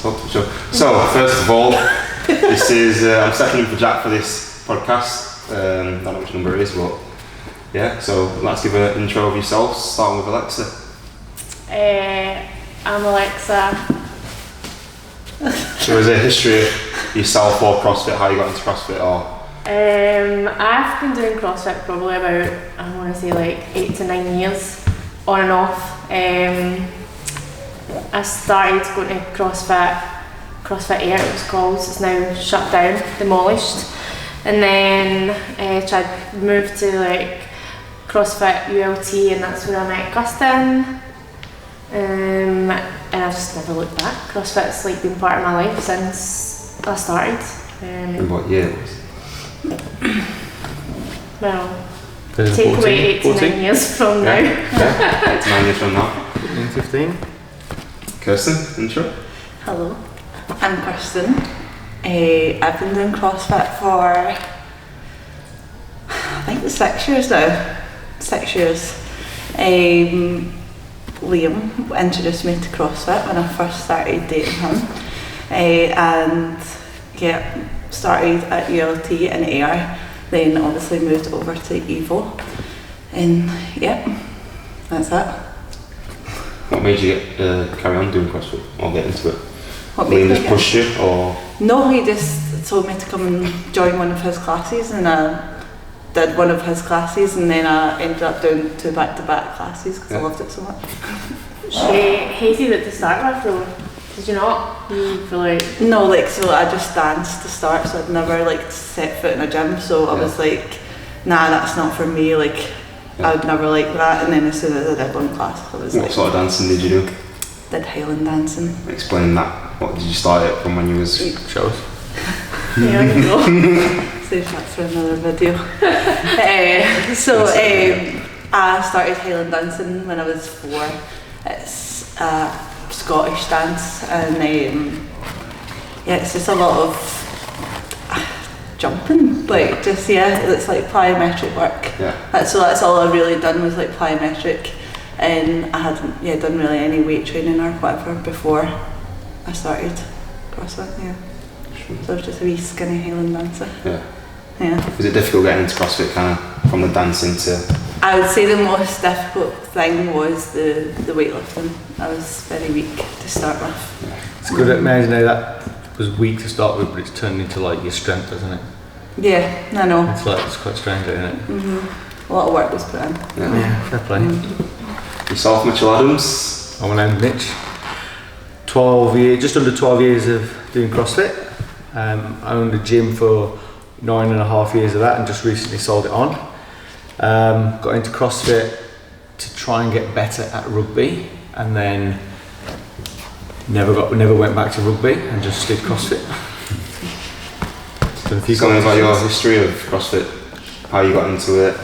talk to each other. So, first of all, this is, I'm stepping in for Jack for this podcast. I don't know which number it is, but yeah, so let's give an intro of yourselves, starting with Alexa. I'm Alexa. So is there a history of yourself or CrossFit, how you got into CrossFit or? I've been doing CrossFit probably about, I want to say like 8 to 9 years, on and off. I started going to CrossFit Air it was called, it's now shut down, demolished. And then I moved to like CrossFit ULT, and that's where I met Gustin. And I've just never looked back. CrossFit's like been part of my life since I started. In what year? Well, take away 8 to 9 years from now. Yeah, 8 to 9 years from now. 15. Kirsten, intro. Hello, I'm Kirsten. I've been doing CrossFit for I think it's 6 years now. 6 years. Liam introduced me to CrossFit when I first started dating him, and yeah, started at ULT in Ayr, then obviously moved over to Evo, and yeah, that's it. What made you carry on doing CrossFit or get into it? What Liam made me just pushed you or? No, he just told me to come and join one of his classes, and I did one of his classes, and then I ended up doing 2 back-to-back classes because I loved it so much. She hated it to start with though, did you not? You feel like... No, like, so I just danced to start, so I'd never like set foot in a gym, so I was like, nah, that's not for me, like, I would never like that. And then as soon as I did one class, I was What like... sort of dancing did you do? Did Highland dancing. Explain that. What did you start it from when you was Shows. Yeah, you go. Save that for another video. I started Highland dancing when I was 4. It's a Scottish dance, and yeah, it's just a lot of jumping, like just it's like plyometric work. Yeah. So that's all I really done was like plyometric, and I hadn't done really any weight training or whatever before I started CrossFit. Yeah. So I was just a wee skinny Highland dancer. Yeah. Yeah. Was it difficult getting into CrossFit kind of from the dancing to? I would say the most difficult thing was the weightlifting. I was very weak to start with. Yeah. It's good at me, that was weak to start with, but it's turned into like your strength, doesn't it? Yeah, I know. It's quite strange, isn't it? Mm-hmm. A lot of work was put in. Yeah, fair play. Yourself, Mitchell Adams. My name's Mitch. 12 years, just under 12 years of doing CrossFit. I owned a gym for 9.5 years of that, and just recently sold it on. Got into CrossFit to try and get better at rugby, and then never went back to rugby and just did CrossFit. Tell me about your history of CrossFit, how you got into it.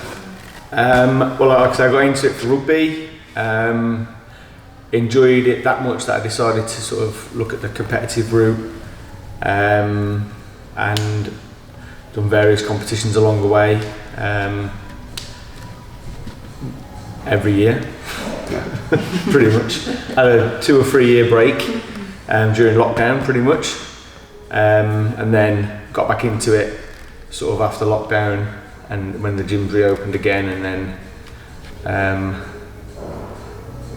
Well, like I said, I got into it for rugby. Enjoyed it that much that I decided to sort of look at the competitive route, and done various competitions along the way. Every year, pretty much. Had a 2 or 3 year break during lockdown, pretty much, and then got back into it sort of after lockdown, and when the gyms reopened again, and then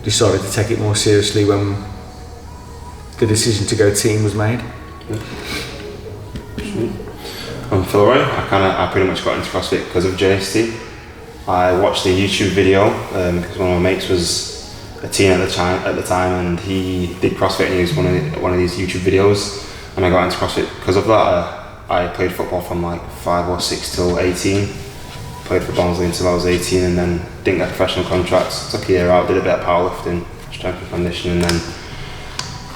decided to take it more seriously when the decision to go team was made. I'm Phil Roy. I pretty much got into CrossFit because of JST. I watched a YouTube video because one of my mates was a teen at the time, and he did CrossFit, and he was one of these YouTube videos, and I got into CrossFit because of that. I played football from like 5 or 6 till 18. Played for Barnsley until I was 18, and then didn't get a professional contracts. Took a year out, did a bit of powerlifting, strength and conditioning, and then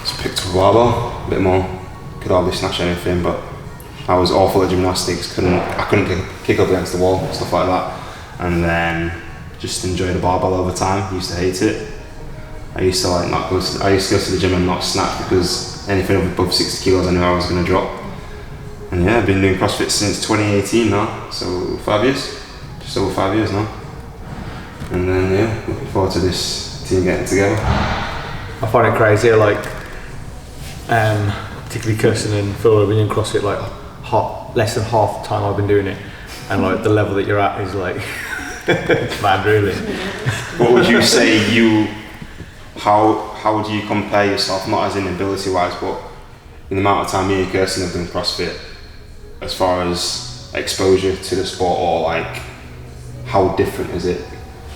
just picked up a barbell, a bit more. Could hardly snatch anything, but I was awful at gymnastics. I couldn't kick up against the wall, stuff like that. And then just enjoyed the barbell over time. Used to hate it. I used to go to the gym and not snatch because anything above 60 kilos I knew I was going to drop. And yeah, I've been doing CrossFit since 2018 now, so 5 years, just over 5 years now. And then yeah, looking forward to this team getting together. I find it crazy, like particularly Kirsten and Phil have been in CrossFit like less than half the time I've been doing it, and like the level that you're at is like it's mad, really. What would you say how would you compare yourself, not as in ability wise, but in the amount of time me and Kirsten have done CrossFit, as far as exposure to the sport, or like how different is it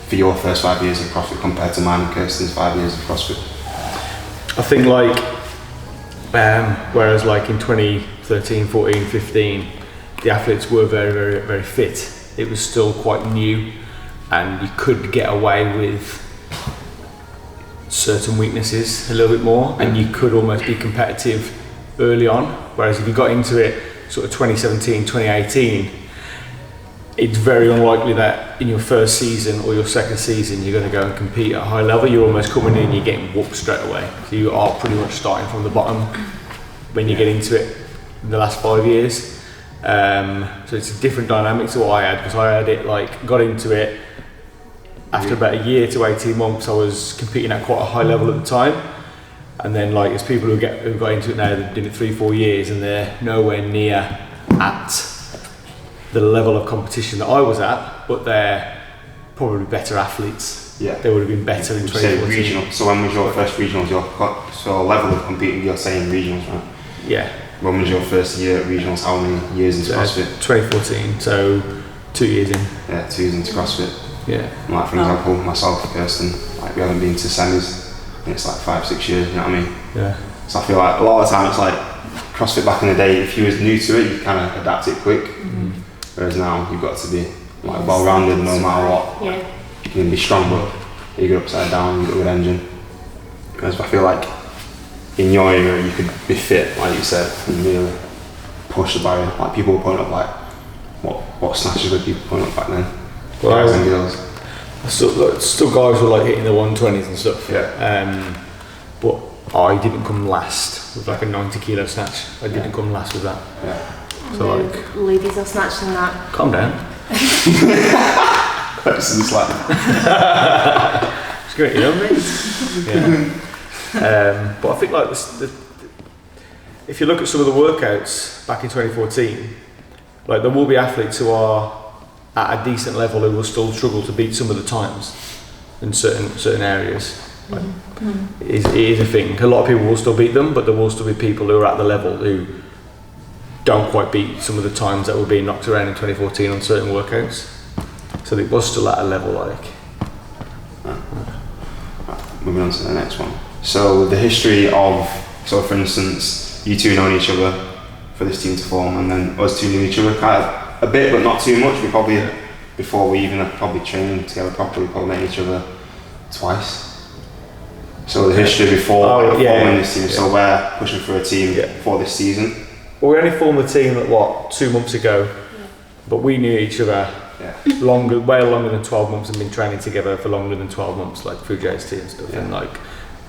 for your first 5 years of CrossFit compared to mine and Kirsten's 5 years of CrossFit? I think like whereas like in 2013, 14, 15 the athletes were very, very, very fit, it was still quite new and you could get away with certain weaknesses a little bit more, and you could almost be competitive early on, whereas if you got into it sort of 2017, 2018, it's very unlikely that in your first season or your second season you're going to go and compete at a high level. You're almost coming in and you're getting whooped straight away, so you are pretty much starting from the bottom when you get into it in the last 5 years. So it's a different dynamic to what I had, because I had it like, got into it after about a year to 18 months. I was competing at quite a high level at the time, and then like there's people who got into it now, they've done it 3-4 years and they're nowhere near at the level of competition that I was at, but they're probably better athletes. Yeah, they would have been better in 2014. Regional. So when was your first regionals? So level of competing, you're saying regionals, right? Yeah. When was your first year at regionals? How many years into CrossFit? 2014, so 2 years in. Yeah, 2 years into CrossFit. Yeah. Like for example, myself, Kirsten, like we haven't been to semis, and it's like 5-6 years. You know what I mean? Yeah. So I feel like a lot of the time it's like CrossFit back in the day. If you was new to it, you kind of adapt it quick. Mm-hmm. Whereas now you've got to be like well-rounded, no matter what. Yeah. You can be strong, but you go upside down. You've got a good engine. Whereas I feel like in your area you could be fit, like you said, and really push the barrier. Like people were putting up like what snatches were people putting up back then? Well, guys and girls. Still guys were like hitting the 120s and stuff. Yeah. But I didn't come last with like a 90 kilo snatch. I didn't come last with that. Yeah. So the like, ladies are snatching that. calm down. This is like It's great, you know what I mean? Yeah. But I think like if you look at some of the workouts back in 2014, like there will be athletes who are at a decent level who will still struggle to beat some of the times in certain areas. Like, it is a thing. A lot of people will still beat them, but there will still be people who are at the level who don't quite beat some of the times that were being knocked around in 2014 on certain workouts. So it was still at a level like. Moving on to the next one. So the history of, so for instance, you two known each other for this team to form, and then us two knew each other kind of a bit, but not too much. We probably, before we even probably trained together properly, we probably met each other twice. So the history before forming this team, so we're pushing for a team for this season. Well, we only formed the team at 2 months ago, but we knew each other way longer than 12 months, and been training together for longer than 12 months, like through JST and stuff. And like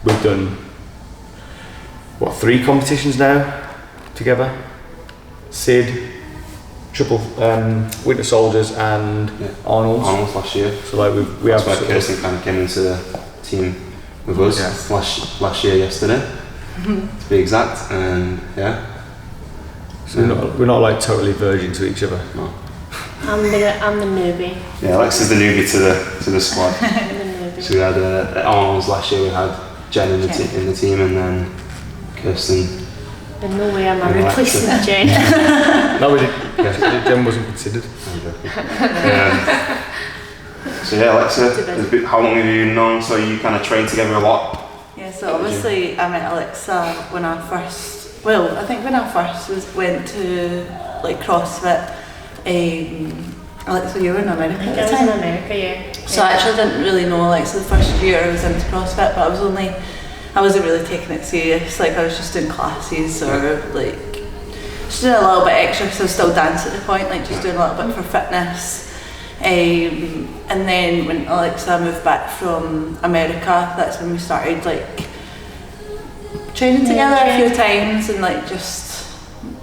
we've done 3 competitions now together: Sid, Triple Winter Soldiers, and Arnold's last year. So like we have. That's where Kirsten kind of came into the team with us last year yesterday, to be exact, and So we're not like totally virgin to each other. No. I'm the newbie. Yeah, Alex is the newbie to the squad. I'm the newbie. So we had at Arnold's last year, we had Jen in the team, and then Kirsten. There's no way I'm replacing Jen. No, we didn't. Jen wasn't considered. So Alexa, how long have you known? So you kind of trained together a lot? Yeah, so obviously I met Alexa when I first went to like CrossFit. Alexa, you were in America at the time. I was in America, yeah. So I actually didn't really know Alexa the first year I was into CrossFit, but I wasn't really taking it serious. Like I was just doing classes or like just doing a little bit extra because I was still dancing at the point, like just doing a little bit for fitness. And then when Alexa moved back from America, that's when we started like training together a few times, and like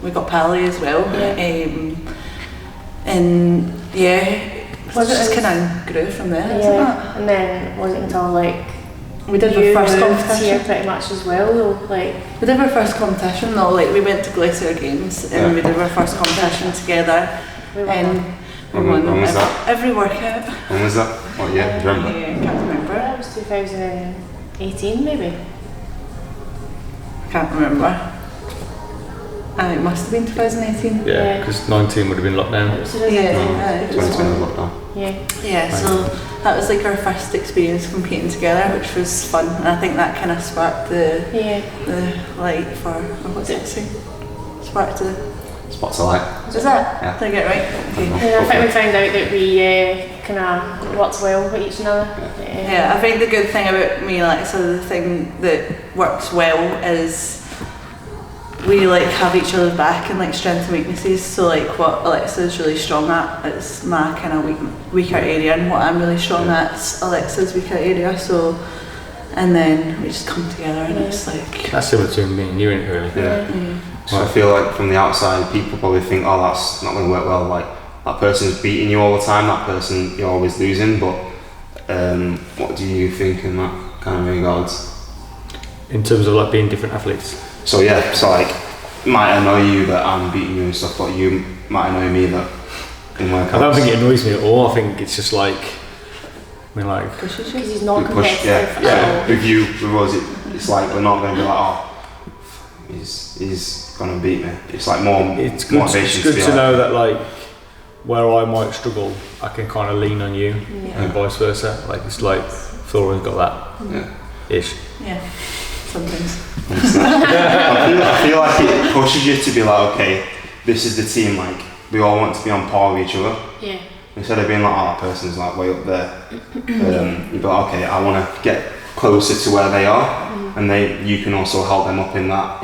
we got Pally as well. And it just kind of grew from there. Yeah, and then it wasn't until like We did you our first moved competition. here pretty much as well, though. Like, We did our first competition though, like we went to Glacier Games and we did our first competition together. we won. And we When won was that? every workout. When was that? What year? Do you remember? I can't remember. That was 2018, maybe. I can't remember. It must have been 2018. Yeah, Yeah. because 19 would have been It lockdown. was Yeah, 2018. it was 2020 lockdown. Yeah. Yeah, so that was like our first experience competing together, which was fun, and I think that kind of sparked the Yeah. light for, or what's it say? Sparked the, Spots of light. is that? Yeah. Did I get it right? Okay. And I think we found out that we kind of worked well with each other. Yeah, I think the good thing about me and Alexa, the thing that works well is we like have each other's back and like strengths and weaknesses. So like what Alexa is really strong at is my kind of weaker area, and what I'm really strong at is Alexa's weaker area. So, and then we just come together and it's like, That's similar to me and you, ain't it, really? Yeah. mm, So I feel like from the outside, people probably think, oh, that's not going to work well. Like that person's beating you all the time. That person you're always losing. But what do you think in that kind of regards? In terms of like being different athletes. So yeah, so like might annoy you that I'm beating you and stuff, but you might annoy me that in workouts. I don't think it annoys me at all. I think it's just like, I mean, like, pushes you. Because he's not we push, competitive yeah. at all. With you, with us, it's like we're not going to be like, oh, he's going to beat me. It's like more it's good, motivation it's good be to like, know that like where I might struggle, I can kind of lean on you and vice versa. Like it's like Florian's got that Yeah. ish. Yeah, sometimes. I feel like it pushes you to be like, okay, this is the team. Like we all want to be on par with each other. Yeah. Instead of being like, oh, that person's like way up there, you'd be like, okay, I want to get closer to where they are, and you can also help them up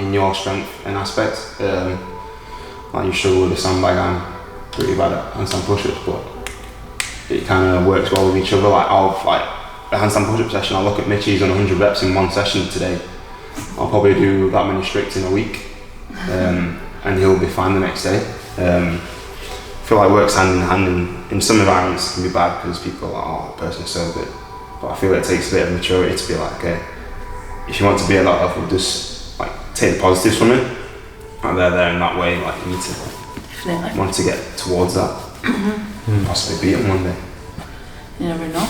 in your strength and aspects. Like you struggle with the sandbag, I'm pretty bad at handstand push-ups, but it kind of works well with each other. Like a handstand push-up session, I'll look at Mitchie, he's done 100 reps in one session today. I'll probably do that many strict in a week, and he'll be fine the next day. I feel like it works hand in hand. In some environments it can be bad because people are like, oh, that person's so good. But I feel it takes a bit of maturity to be like, okay, if you want to be at that level, just like take the positives from it. Like they're there in that way, like you need to Definitely. want to get towards that. Possibly beat them one day. You never know.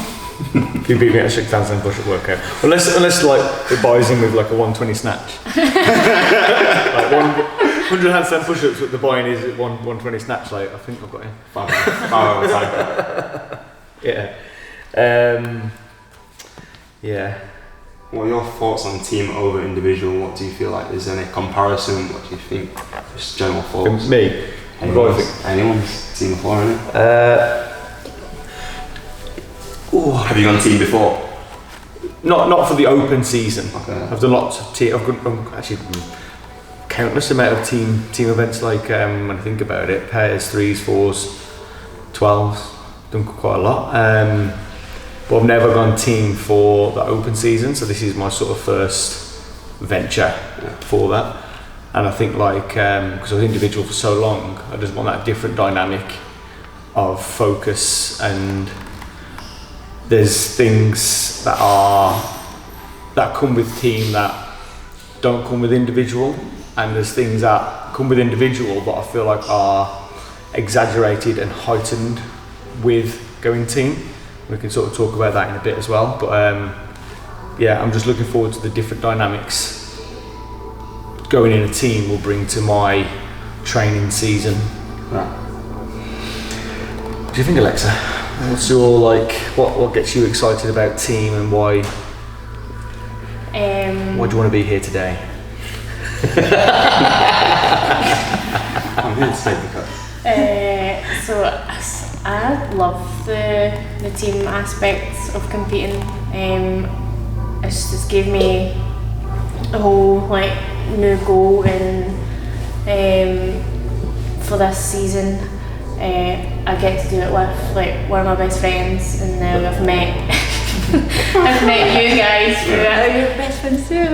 If you beat me at a strict handstand push-up workout, unless like it buys him with like a 120 snatch, like 100 handstand push-ups, but the buy-in is at 120 snatch. Like I think I've got him. 5 hour time. Yeah. Yeah. What are your thoughts on team over individual? What do you feel like? Is there any comparison? What do you think? Just general thoughts. Me. What do I think? Anyone's team before, innit? Have you gone team before? Not for the open season. Okay. I've done lots of team. I've done actually countless amount of team events. Like when I think about it, pairs, 3s, 4s, 12s. Done quite a lot. But I've never gone team for the open season. So this is my sort of first venture for that. And I think like because I was individual for so long, I just want that different dynamic of focus, and there's things that come with team that don't come with individual, and there's things that come with individual but I feel like are exaggerated and heightened with going team. We can sort of talk about that in a bit as well, but yeah, I'm just looking forward to the different dynamics going in a team will bring to my training season. Right. What do you think, Alexa? What's your like? What gets you excited about team, and why do you want to be here today? I'm here to take the cut. So I love the team aspects of competing. It's just gave me a whole like new goal, and for this season I get to do it with like one of my best friends, and now I've met I've met you guys through it. Oh, you're best friends too.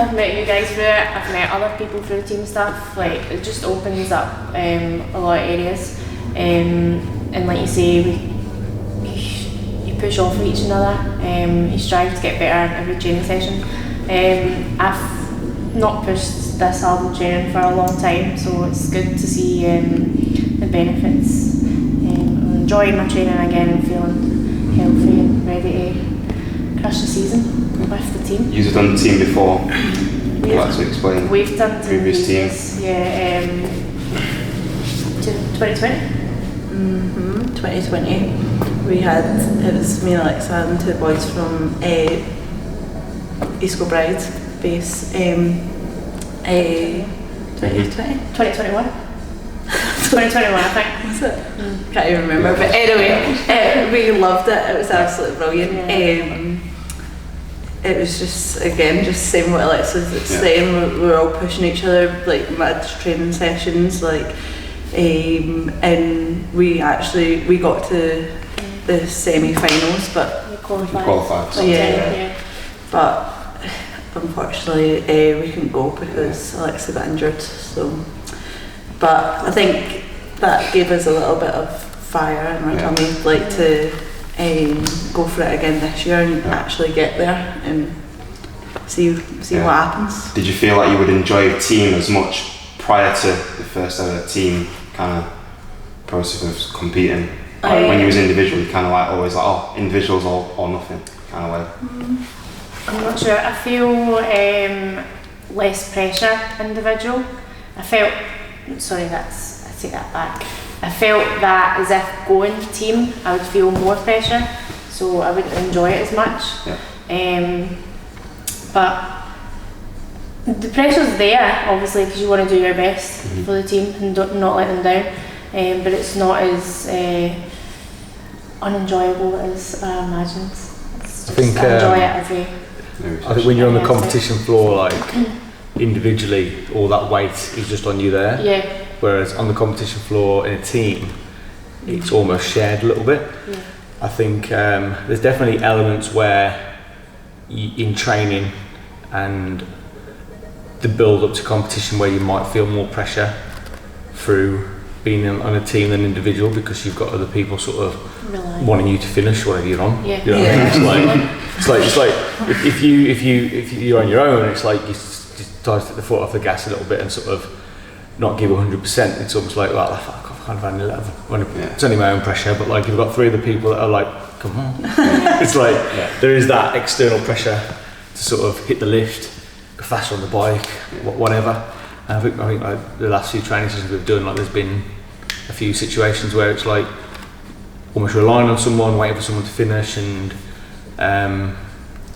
I've met you guys through it. I've met other people through team stuff. Like it just opens up a lot of areas, and like you say, you push off of each another. You strive to get better in every training session. I've not pushed this hard in training for a long time, so it's good to see the benefits. I'm enjoying my training again and feeling healthy and ready to crush the season with the team. You've done the team before. Would you like to explain? We've done previous teams. Yeah, 2020. 2020. We had, it was me and Alexa and two boys from East Kilbride base. 2020? 2021. 2021, I think. Was it? Can't even remember, but anyway, we loved it. It was absolutely brilliant. Yeah. It was just, again, just saying what Alexa was saying, we were all pushing each other, like mad training sessions, like, and we got to the semi-finals, but We qualified. Qualified. Yeah. But unfortunately we couldn't go because Alexa got injured, so, but I think that gave us a little bit of fire in our tummy, like to go for it again this year and actually get there and see what happens. Did you feel like you would enjoy team as much prior to the first ever team kind of process of competing? Like when you was individual, you kind of like always like, oh, individuals or nothing kind of way. I'm not sure. I feel less pressure individual. I take that back. I felt that as if going team, I would feel more pressure, so I wouldn't enjoy it as much. Yeah. But the pressure's there, obviously, because you want to do your best for the team and not let them down. But it's not as unenjoyable as I imagined. I enjoy it I think when you're on the competition floor, like individually, all that weight is just on you there. Yeah. Whereas on the competition floor in a team, it's almost shared a little bit. Yeah. I think there's definitely elements where in training and the build up to competition where you might feel more pressure through being on a team than individual, because you've got other people sort of wanting you to finish whatever you're on. Yeah. You know what I mean? It's like if you're on your own, it's like you just dive to the foot off the gas a little bit and sort of not give 100%. It's almost like, well, I've kind of had a little. It's only my own pressure, but like you've got three other people that are like, come on. It's like there is that external pressure to sort of hit the lift, go faster on the bike, whatever. And I think like the last few training sessions we've done, like there's been a few situations where it's like almost relying on someone, waiting for someone to finish, and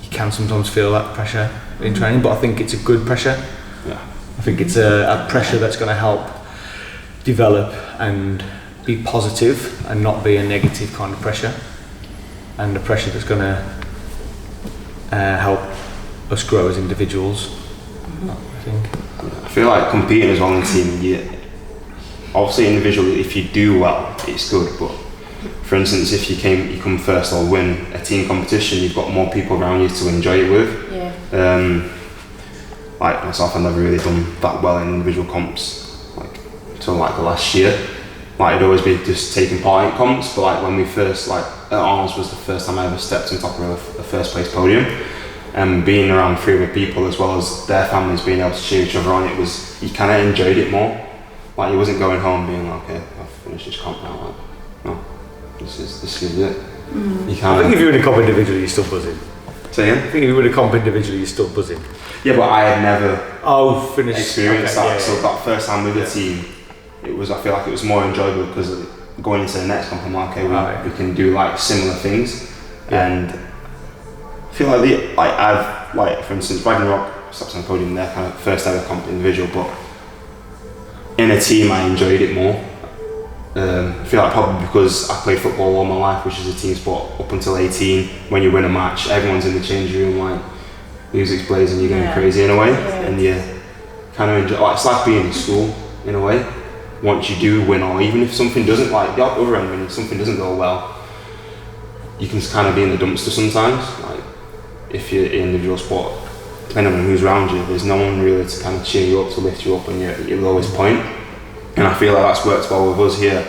you can sometimes feel that pressure in training, but I think it's a good pressure. Yeah. I think it's a pressure that's going to help develop and be positive and not be a negative kind of pressure, and a pressure that's going to help us grow as individuals. I think. I feel like competing as well in the team, obviously individually, if you do well, it's good, but for instance, if you come first or win a team competition, you've got more people around you to enjoy it with. Yeah. Like myself, I've never really done that well in individual comps, like until like the last year. Like I'd always be just taking part in comps, but like when we first, like at Arnold's was the first time I ever stepped on top of a first place podium, and being around three other people as well as their families being able to cheer each other on, you kind of enjoyed it more. Like you wasn't going home being like, okay, I've finished this comp now. Like, no, this is it. You I think if you win a comp individually, you're still buzzing. Say again? I think if you win a comp individually, you're still buzzing. Yeah, but I had never that. experienced that. So that first time with the team, I feel like it was more enjoyable because going into the next comp, I'm like, okay, we can do like similar things, and I feel like for instance, Ragnarok steps on the podium, their kind of first ever comp individual, but in a team I enjoyed it more. I feel like probably because I played football all my life, which is a team sport up until 18. When you win a match, everyone's in the change room, like music's blazing, you're going crazy in a way, and you kind of enjoy. Like, it's like being in school in a way. Once you do win, or even if something doesn't, like the other end, when something doesn't go well, you can kind of be in the dumpster sometimes. Like if you're in individual sport, depending on who's around you, there's no one really to kind of cheer you up, to lift you up, and you're the lowest point. And I feel like that's worked well with us here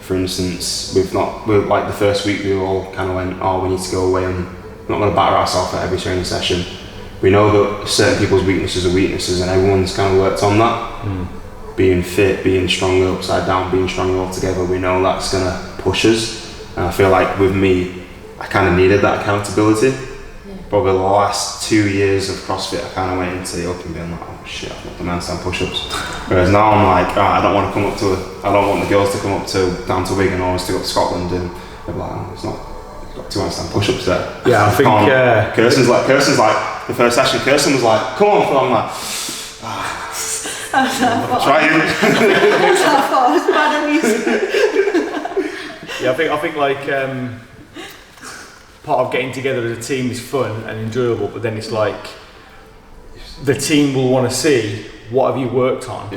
for instance, we're like the first week we all kind of went, oh, we need to go away and we're not going to batter ourselves at every training session. We know that certain people's weaknesses are weaknesses, and everyone's kind of worked on that. Being fit, being stronger upside down, being stronger all together, we know that's going to push us. And I feel like with me, I kind of needed that accountability. But over the last 2 years of CrossFit, I kind of went into the open being like, oh shit, I've got the handstand push-ups. Whereas now I'm like, I don't want to come up to, I don't want the girls to come up to down to Wigan or to go to Scotland, and they're like, oh, it's not, you've got 2 handstand push-ups there. Yeah, I think Kirsten's like the first session, Kirsten was like, come on, Phil. I'm like, try it. Yeah, I think like part of getting together as a team is fun and enjoyable, but then it's like the team will want to see what have you worked on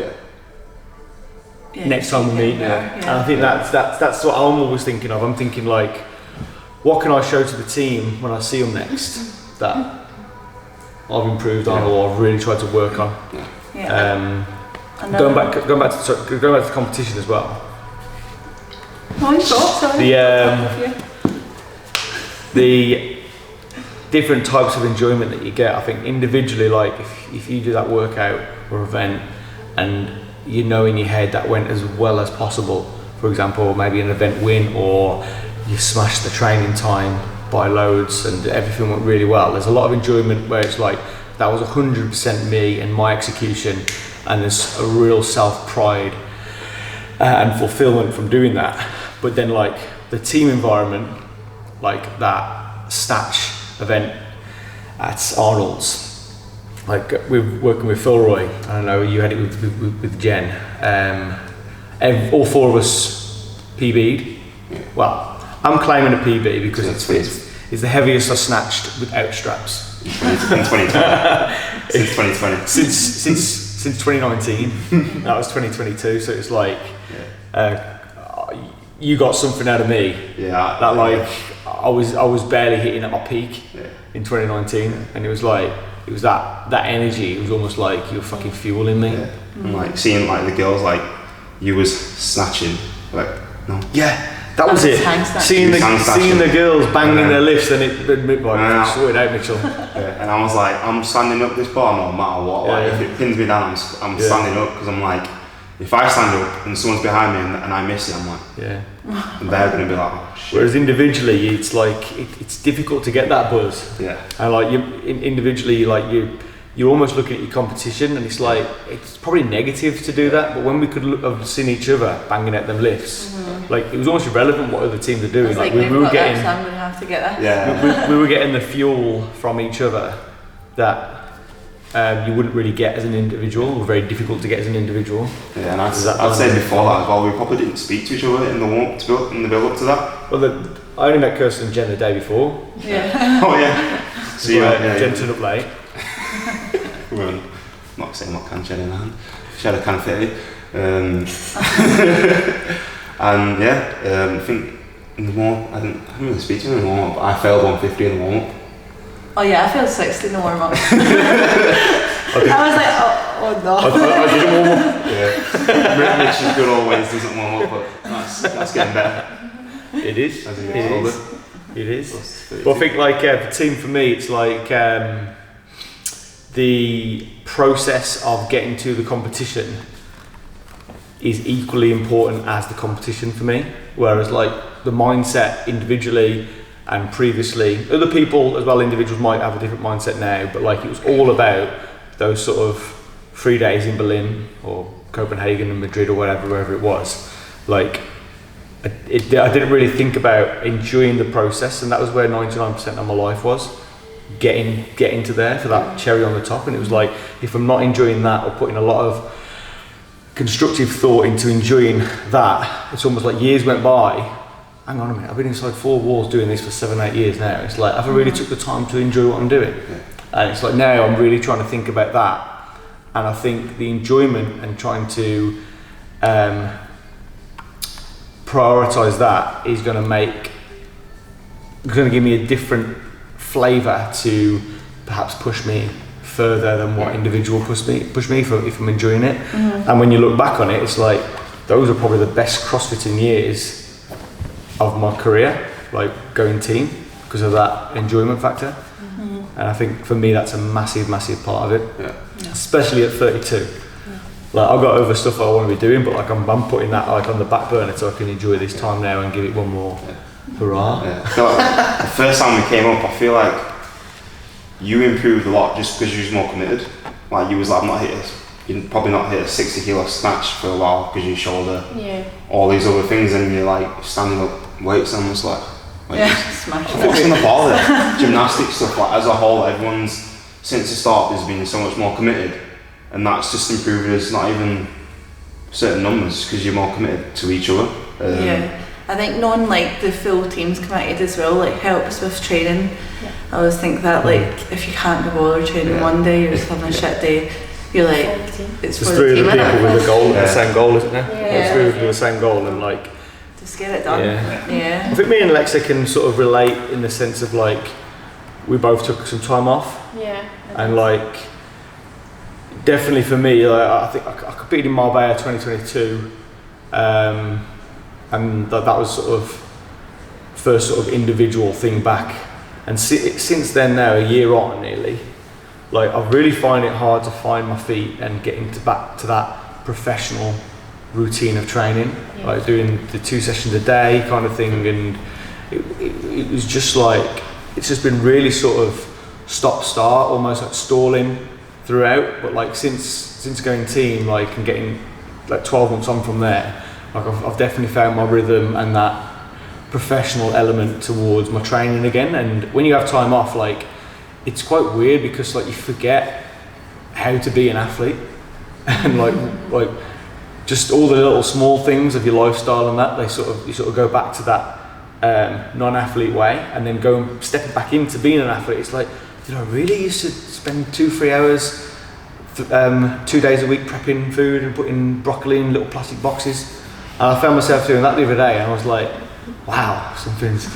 next time we meet. And I think that's what I'm always thinking of. I'm thinking like, what can I show to the team when I see them next that I've improved on or I've really tried to work on. Going back to the competition as well. The different types of enjoyment that you get, I think individually, like if you do that workout or event and you know in your head that went as well as possible, for example, maybe an event win, or you smashed the training time by loads and everything went really well, there's a lot of enjoyment where it's like, that was 100% me and my execution, and there's a real self-pride and fulfillment from doing that. But then like the team environment, like that Statch event at Arnold's, like we're working with Phil Roy, I don't know, you had it with Jen, all 4 of us PB'd. Well, I'm claiming a PB because it's the heaviest I snatched without straps. In 2020. Since 2020. Since 2019. That was 2022, so it's like you got something out of me. Yeah. That like I was barely hitting at my peak in 2019, and it was like that energy. It was almost like you were fucking fueling me. Yeah. And like seeing like the girls, like you was snatching, like no. Yeah. That was it. Seeing the girls banging their lifts, and it sorted out, Mitchell. And I was like, I'm standing up this bar no matter what. Like if it pins me down, I'm standing up, because I'm like, if I stand up and someone's behind me and I miss it, I'm like, and they're gonna be like, oh shit. Whereas individually, it's like it's difficult to get that buzz. Yeah. And like individually, like you're almost looking at your competition, and it's like it's probably negative to do that. But when we could have seen each other banging at them lifts, like it was almost irrelevant what other teams are doing. Like we were getting, so I'm gonna have to get that. Yeah. we were getting the fuel from each other that you wouldn't really get as an individual, or very difficult to get as an individual. Yeah, and I'd say before that as well, we probably didn't speak to each other in the build up to that. Well, I only met Kirsten and Jen the day before. Yeah. Oh yeah. So Jen turned up late. I'm not saying what can Jen in hand. She had a can of fitty. And I think in the warm, I didn't really speak to her in the warm up, but I failed 150 in the warm up. Oh yeah, I failed 60 in the warm up. I was like, oh no. I didn't warm up. Yeah. Mitch's good always doesn't warm up, but that's getting better. It is. As It is. But I think like the team for me, it's like the process of getting to the competition is equally important as the competition for me. Whereas like the mindset individually and previously, other people as well, individuals might have a different mindset now, but like it was all about those sort of 3 days in Berlin or Copenhagen and Madrid or wherever it was. Like I didn't really think about enjoying the process, and that was where 99% of my life was. Getting to there for that cherry on the top, and it was like, if I'm not enjoying that or putting a lot of constructive thought into enjoying that, it's almost like years went by. Hang on a minute, I've been inside 4 walls doing this for 7-8 years now. It's like, have I really took the time to enjoy what I'm doing? And it's like now I'm really trying to think about that, and I think the enjoyment and trying to prioritize that is going to give me a different flavour to perhaps push me further than what individual push me if I'm enjoying it. And when you look back on it, it's like those are probably the best CrossFitting years of my career, like going team, because of that enjoyment factor. And I think for me that's a massive part of it, especially at 32. Like I've got other stuff I want to be doing, but like I'm putting that like on the back burner so I can enjoy this time now and give it one more hurrah. I feel like the first time we came up, I feel like you improved a lot just because you was more committed. Like you was like, you're probably not hit a 60 kilo snatch for a while because you shoulder all these other things, and you're like standing up weights and I'm just like, smash what's on the ball there? Gymnastics stuff, like as a whole, everyone's since the start has been so much more committed, and that's just improved us, not even certain numbers, because you're more committed to each other. I think knowing like the full team's committed as well like helps with training. I always think that like if you can't be bothered training one day, you're just having a shit day, you're like it's There's for three the team, other people with a goal, the same goal, isn't there? Yeah. Three with the same goal, and like just get it done. I think me and Alexa can sort of relate in the sense of like we both took some time off, and like definitely for me, like I think I competed in Marbella 2022, and that was sort of first sort of individual thing back, and since then now, a year on nearly, like I really find it hard to find my feet and get back to that professional routine of training, like doing the 2 sessions a day kind of thing, and it was just like it's just been really sort of stop-start, almost like stalling throughout. But like since going team, like and getting like 12 months on from there, like I've definitely found my rhythm and that professional element towards my training again. And when you have time off, like it's quite weird because like you forget how to be an athlete and like just all the little small things of your lifestyle and that you sort of go back to that non-athlete way, and then stepping back into being an athlete. It's like, did I really used to spend 2-3 hours 2 days a week prepping food and putting broccoli in little plastic boxes? And I found myself doing that the other day, and I was like, wow, something's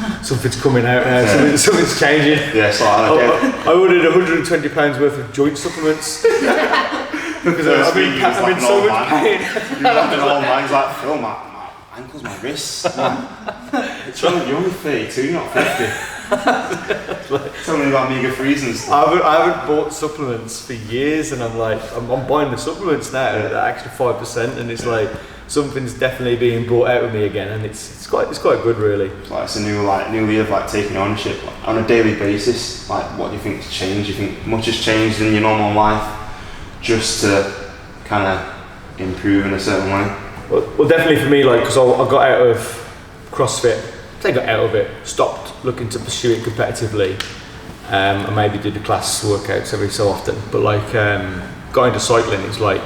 coming out now, something's changing. I ordered £120 worth of joint supplements because I've been in so much pain. You're having all minds like, Phil, my ankles, my wrists. You're only 32, you're not 50. Tell me about omega-3s and stuff. I haven't bought supplements for years, and I'm buying the supplements now at the extra 5%, and it's like something's definitely being brought out of me again, and it's quite good really. It's a new way of like taking ownership on a daily basis. Like, what do you think's changed? Do you think much has changed in your normal life just to kind of improve in a certain way? Well, definitely for me, like, because I got out of CrossFit. I got out of it, stopped looking to pursue it competitively, and maybe did the class workouts every so often. But like, got into cycling. It's like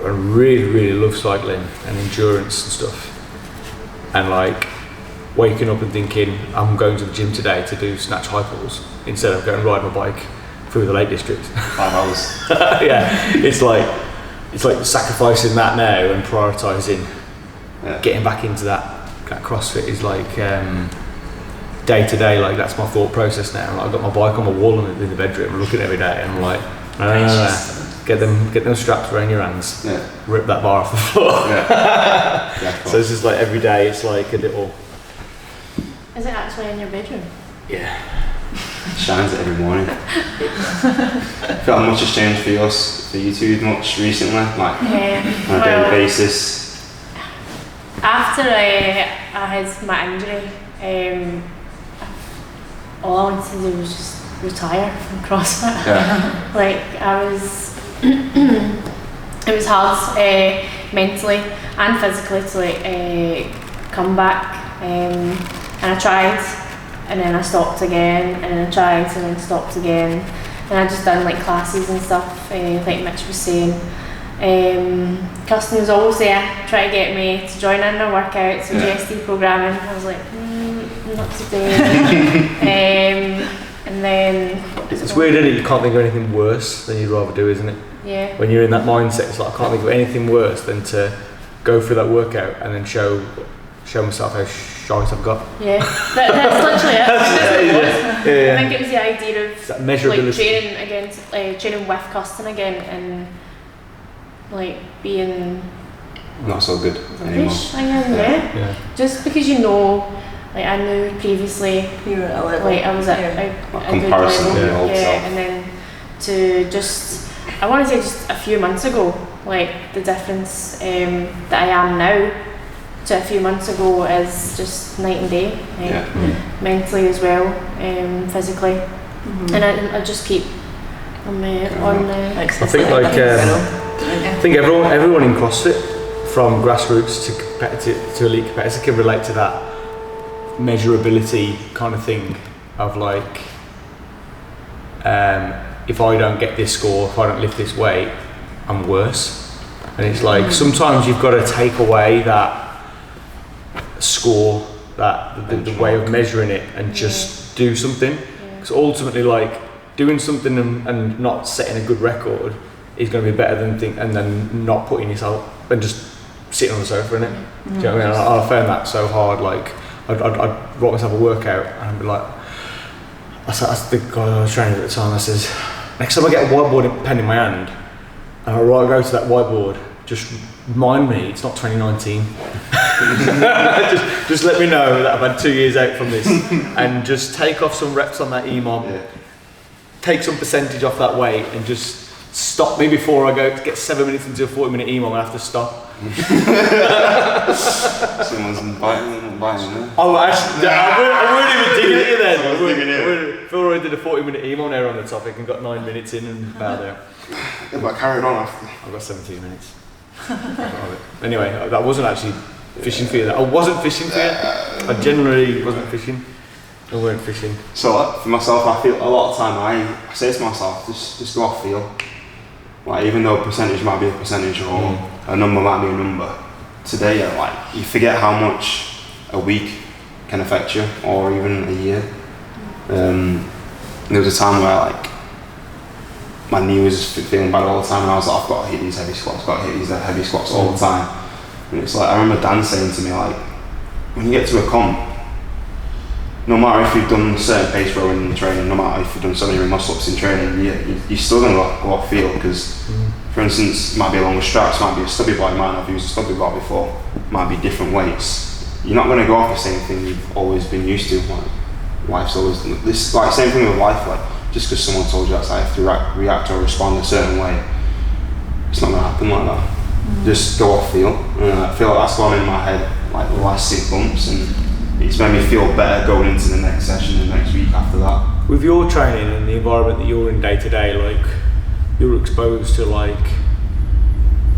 I really love cycling and endurance and stuff. And like waking up and thinking I'm going to the gym today to do snatch high pulls instead of going and ride my bike through the Lake District. 5 hours. It's like sacrificing that now and prioritising getting back into that CrossFit is like day to day. Like that's my thought process now. Like, I've got my bike on my wall in the bedroom, I'm looking every day, and I'm like, no. Get them straps around your hands. Rip that bar off the floor. So it's just like every day. It's like a little. Is it actually in your bedroom? Yeah. Shines it every morning. I feel like much has changed for you two much recently, like on a daily basis. After I had my injury, all I wanted to do was just retire from CrossFit. Like it was hard mentally and physically to come back, and I tried, and then I stopped again, and then I tried, and then stopped again, and I just done like classes and stuff, like Mitch was saying. Kirsten was always there trying to get me to join in their workouts with GST programming. I was like, not today. And then it's weird, isn't it? You can't think of anything worse than you'd rather do, isn't it? Yeah. When you're in that mindset, it's like I can't think of anything worse than to go through that workout and then show myself how shite I've got. Yeah, that's literally it. I think it was the idea of like training with Kirsten again, and like being not so good anymore. Rubbish, I am, yeah. Just because you know, like I knew previously, You were at a level. like I was at a good Comparison level, to your old self. and then to just, I want to say just a few months ago, like the difference that I am now to a few months ago is just night and day, mentally as well, physically, and I just keep on the. I think like I think everyone in CrossFit, from grassroots to competitive to elite competitor, can relate to that measurability kind of thing of like, if I don't get this score, if I don't lift this weight, I'm worse. And it's like sometimes you've got to take away that score, that the way of measuring it, and just do something. Because ultimately, like doing something and not setting a good record is going to be better than then not putting yourself and just sitting on the sofa, innit? Do you know what I mean? I found that so hard. Like I'd write myself a workout and I'd be like, I said the guy I was training at the time, I says, next time I get a whiteboard pen in my hand and I go to that whiteboard, just remind me it's not 2019. just let me know that I've had 2 years out from this, and just take off some reps on that EMOM, take some percentage off that weight, and just stop me before I go to get 7 minutes into a 40-minute EMOM and I have to stop. Someone's biting there. Oh, actually, I wouldn't even dig at you then. I was digging in. Phil already did a 40-minute EMOM there on the topic and got 9 minutes in and about there. Yeah, but I carried on after. I've got 17 minutes. Anyway, that wasn't actually fishing for you. I wasn't fishing for you. I generally wasn't fishing. I weren't fishing. So for myself, I feel a lot of time I say to myself, just go off feel. Like even though a percentage might be a percentage or a number might be a number, today like you forget how much a week can affect you, or even a year. There was a time where like my knee was feeling bad all the time, and I was like, I've got to hit these heavy squats, all the time. And it's like I remember Dan saying to me, like, when you get to a comp, no matter if you've done certain pace rowing in training, no matter if you've done so many muscle ups in training, you're still going to go off feel, because for instance, it might be a longer straps, might be a stubby bar, you might not have used a stubby bar before, might be different weights. You're not going to go off the same thing you've always been used to. Like, life's always this, like same thing with life. Like just because someone told you that I have to react or respond a certain way, it's not going to happen like that. Just go off feel. I feel like that's gone in my head like the last 6 months, and it's made me feel better going into the next session, the next week after that. With your training and the environment that you're in day to day, like you're exposed to like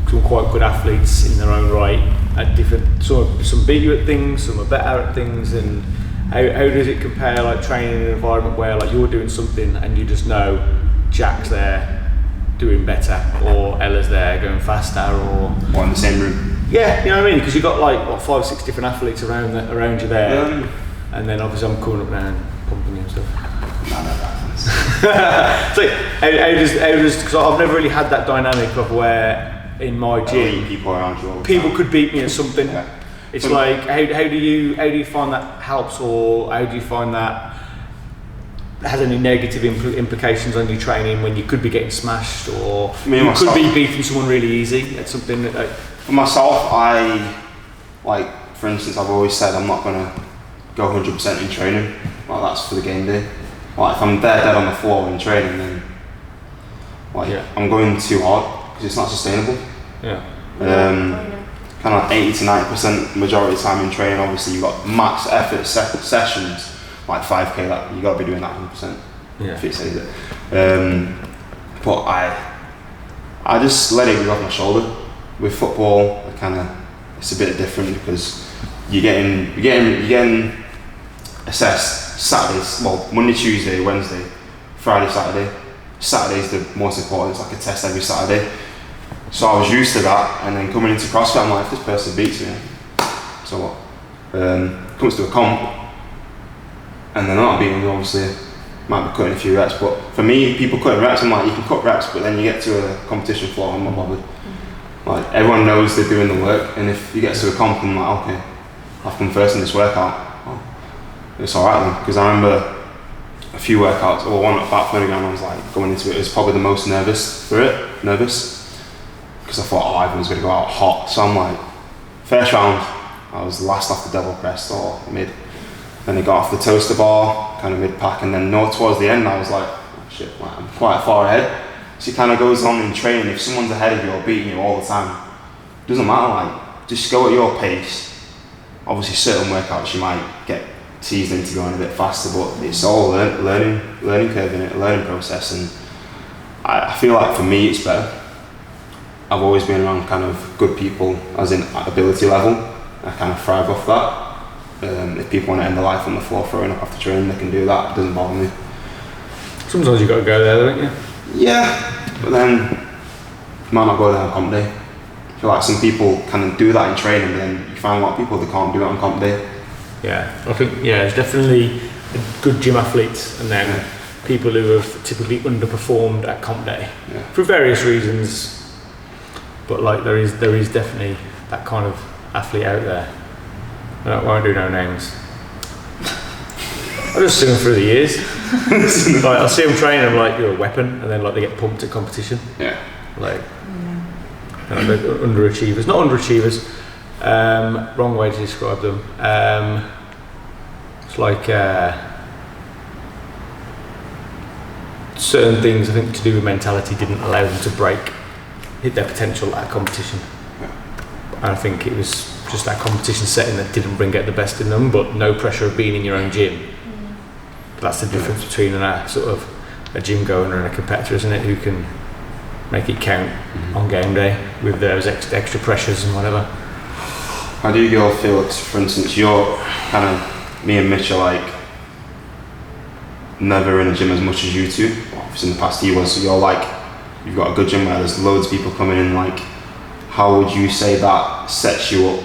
some quite good athletes in their own right at different, some beat you at things, some are better at things, and how does it compare, like training in an environment where like you're doing something and you just know Jack's there doing better, or Ella's there going faster, or in the same room? Yeah, you know what I mean? Because you've got like what, 5 or 6 different athletes around you there, and then obviously I'm coming up now and pumping you and stuff. It's like how does because I've never really had that dynamic of where in my gym people around you all the people time. could beat me at something. It's like how do you find that helps, or how do you find that has any negative implications on your training when you could be getting smashed, or you could be beating someone really easy at something that, for myself, I like, for instance, I've always said I'm not going to go 100% in training. Like that's for the game day. Like if I'm dead on the floor in training, then like I'm going too hard because it's not sustainable. Kind of 80 to 90% majority of the time in training, obviously you've got max effort sessions, like 5k, like you got to be doing that 100%. If it says it. But I just let it go off my shoulder. With football, it's a bit different because you're getting assessed Saturdays, well Monday, Tuesday, Wednesday, Friday, Saturday. Saturday's the most important. It's like a test every Saturday. So I was used to that, and then coming into CrossFit, I'm like, if this person beats me, so what? Comes to a comp, and they're not beating me, obviously, might be cutting a few reps, but for me, people cutting reps, I'm like, you can cut reps, but then you get to a competition floor, I'm not bothered. Like, everyone knows they're doing the work, and if you get to a comp, I'm like, okay, I've come first in this workout, it's alright then, because I remember a few workouts, or one at Fat Flanagan, I was like, going into it, was probably the most nervous for it, because I thought, Ivan was going to go out hot, so I'm like, first round, I was last off the devil press or mid. Then I got off the toaster bar, kind of mid pack, and then towards the end I was like, oh shit, like, I'm quite far ahead. So it kind of goes on in training. If someone's ahead of you or beating you all the time, it doesn't matter. Like, just go at your pace. Obviously, certain workouts you might get teased into going a bit faster, but it's all learning curve in it, a learning process. And I feel like for me it's better. I've always been around kind of good people, as in ability level. I kind of thrive off that. If people want to end their life on the floor throwing up after training, they can do that. It doesn't bother me. Sometimes you've got to go there, don't you? Yeah, but then you might not go there on comp day. I feel like some people can do that in training, but then you find a lot of people that can't do it on comp day. Yeah, I think there's definitely good gym athletes and then people who have typically underperformed at comp day for various reasons. But like there is definitely that kind of athlete out there. I won't do no names. I just see them through the years. Like, I see them training, I'm like, you're a weapon, and then like they get pumped at competition. Yeah. Like, they're underachievers. Not underachievers. Wrong way to describe them. It's like certain things I think to do with mentality didn't allow them to hit their potential at a competition. And I think it was just that competition setting that didn't bring out the best in them, but no pressure of being in your own gym. That's the difference between a gym goer and a competitor, isn't it? Who can make it count on game day with those extra pressures and whatever. How do you feel, for instance, you're kind of, me and Mitch are like never in a gym as much as you two. Obviously in the past he was, so you're like, you've got a good gym where there's loads of people coming in. Like, how would you say that sets you up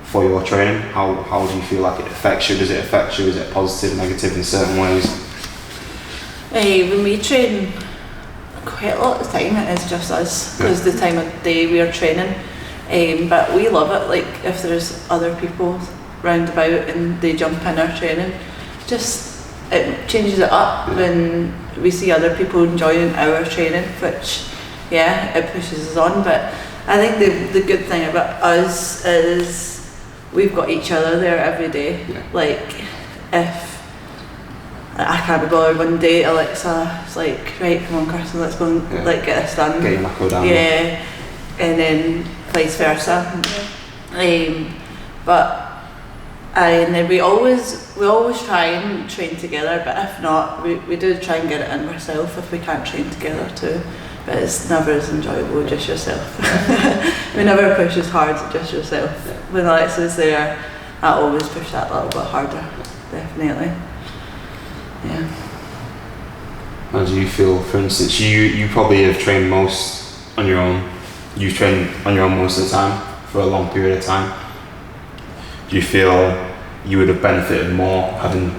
for your training? How do you feel like it affects you? Does it affect you? Is it positive, negative in certain ways? When we train, quite a lot of the time it is just us, because the time of day we are training. But we love it, like if there's other people round about and they jump in our training, it changes it up when we see other people enjoying our training, which it pushes us on. But I think the good thing about us is we've got each other there every day. Like, if I can't be bothered one day, Alexa is like, right, come on Kirsten, let's go and like get this done. Get your knuckle down. Yeah, and then vice versa. And then we always try and train together, but if not, we do try and get it in ourselves if we can't train together too. But it's never as enjoyable just yourself. We never push as hard as just yourself. When Alexa's there, I always push that a little bit harder, definitely. Yeah. How do you feel, for instance, you probably have trained most on your own. You've trained on your own most of the time for a long period of time. Do you feel you would have benefited more having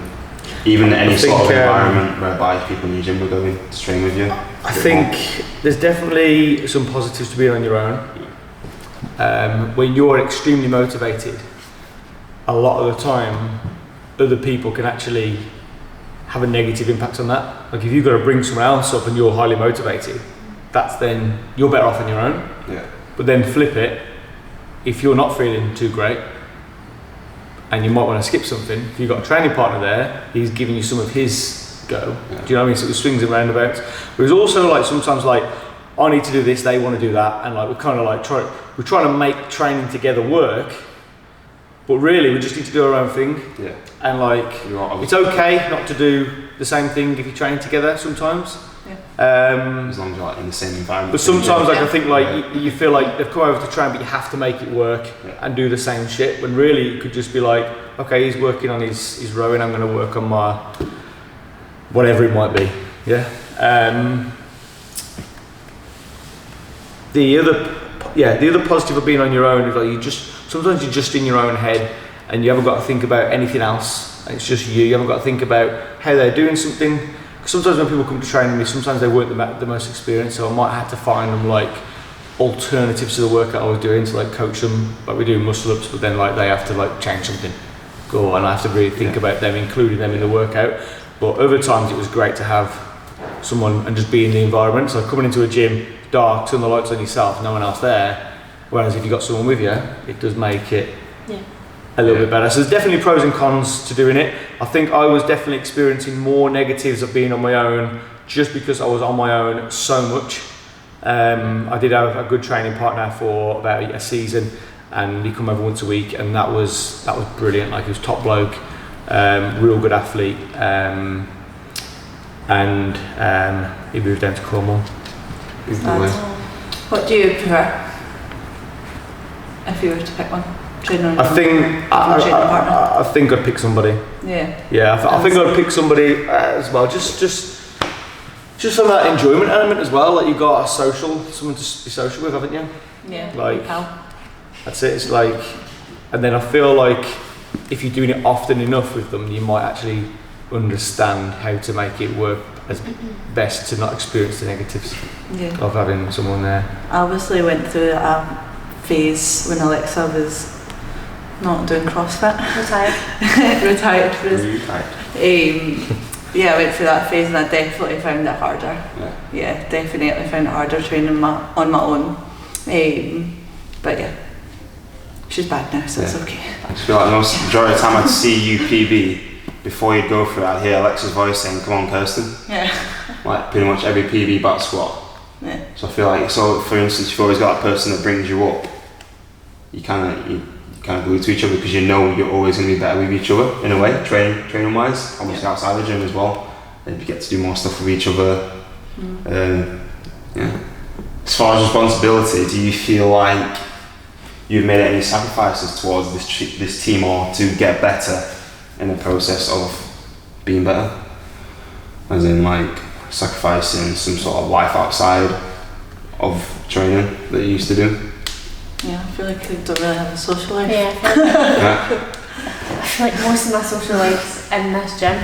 even any sort of environment whereby people in your gym were going to train with you? I think there's definitely some positives to being on your own. When you're extremely motivated, a lot of the time other people can actually have a negative impact on that. Like if you've got to bring someone else up and you're highly motivated, that's then you're better off on your own. Yeah. But then flip it, if you're not feeling too great and you might want to skip something, if you've got a training partner there, he's giving you some of his go. Yeah. Do you know what I mean? So it swings and roundabouts. But it's also like sometimes like I need to do this, they want to do that, and like we're kind of like we're trying to make training together work, but really we just need to do our own thing. Yeah. And like it's okay not to do the same thing if you're training together sometimes. As long as you're like in the same environment. But sometimes like I think like you feel like they've come over to train, but you have to make it work and do the same shit. When really it could just be like, okay, he's working on his rowing, I'm going to work on my whatever it might be. Yeah. The other positive of being on your own is like sometimes you're just in your own head and you haven't got to think about anything else. It's just you. You haven't got to think about how they're doing something. Sometimes when people come to train with me, sometimes they weren't the most experienced, so I might have to find them like alternatives to the work that I was doing to like coach them. Like we do muscle ups, but then like they have to like change something. And I have to really think about them, including them in the workout. But other times it was great to have someone and just be in the environment. So coming into a gym, dark, turn the lights on yourself, no one else there, Whereas if you've got someone with you, it does make it Yeah. a little bit better. So there's definitely pros and cons to doing it. I think I was definitely experiencing more negatives of being on my own just because I was on my own so much. I did have a good training partner for about a season, and he come over once a week, and that was brilliant. Like, he was top bloke, real good athlete, and he moved down to Cornwall. What do you prefer? If you were to pick one, training on your I own think or training partner? I think I'd pick somebody. Yeah. Yeah, I think I'd pick somebody as well. Just for that enjoyment element as well. Like, you got someone to be social with, haven't you? Yeah. Like, pal. that's it. It's like, and then I feel like if you're doing it often enough with them, you might actually understand how to make it work as best to not experience the negatives Yeah. of having someone there. I obviously went through a phase when Alexa was not doing CrossFit. Retired. Yeah, I went through that phase and I definitely found it harder. Yeah, definitely found it harder training on my own. But yeah, she's back now, so it's okay. I just feel like the majority of the time I'd see you PB, before you'd go for it, I'd hear Alexa's voice saying, "Come on, Kirsten." Yeah. Like, pretty much every PB back squat. Yeah. So I feel like, for instance, you've always got that person that brings you up. You kind of glue to each other because you know you're always going to be better with each other in a way, training wise. Obviously outside the gym as well, and you get to do more stuff with each other. Yeah. As far as responsibility, do you feel like you've made any sacrifices towards this team or to get better in the process of being better? As in, like, sacrificing some sort of life outside of training that you used to do? Yeah, I feel like I don't really have a social life. Yeah, I feel like most of my social life's in this gym.